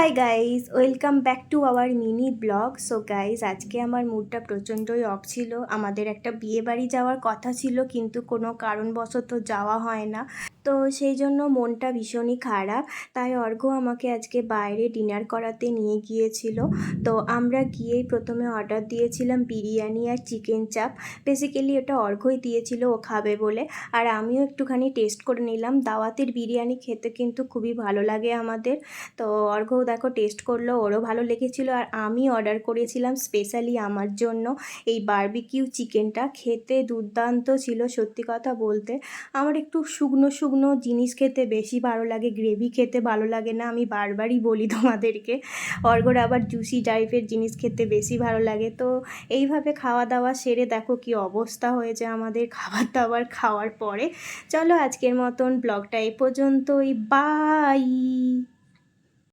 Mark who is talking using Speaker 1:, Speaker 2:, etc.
Speaker 1: Hi guys, welcome back to our mini blog. So guys, আজকে আমার মুডটা প্রচণ্ডই of ছিল। আমাদের একটা বিয়ে বাড়ি যাওয়ার কথা ছিল, কিন্তু কোনো কারণবশত যাওয়া হয় না। তো সেই জন্য মনটা ভীষণই খারাপ। তাই অর্ঘ্য আমাকে আজকে বাইরে ডিনার করাতে নিয়ে গিয়েছিল। তো আমরা গিয়েই প্রথমে অর্ডার দিয়েছিলাম বিরিয়ানি আর চিকেন চাপ। বেসিক্যালি ওটা অর্ঘ্যই দিয়েছিল, ও খাবে বলে। আর আমিও একটুখানি টেস্ট করে নিলাম। দাওয়াতের বিরিয়ানি খেতে কিন্তু খুবই ভালো লাগে আমাদের। তো অর্ঘ্যও দেখো টেস্ট করলো, ওরও ভালো লেগেছিল। আর আমি অর্ডার করেছিলাম স্পেশালি আমার জন্য এই বারবিকিউ চিকেনটা। খেতে দুর্দান্ত ছিল সত্যি কথা বলতে। আমার একটু শুকনো শুকনো জিনিস খেতে বেশি ভালো লাগে, গ্রেভি খেতে ভালো লাগে না, আমি বারবারই বলি তোমাদেরকে। অর্ঘ্যর আবার জুসি টাইপের জিনিস খেতে বেশি ভালো লাগে। তো এইভাবে খাওয়া দাওয়া সেরে দেখো কি অবস্থা হয়েছে আমাদের খাবার দাবার খাওয়ার পরে। চলো আজকের মতন ব্লগটা এই পর্যন্তই, বাই।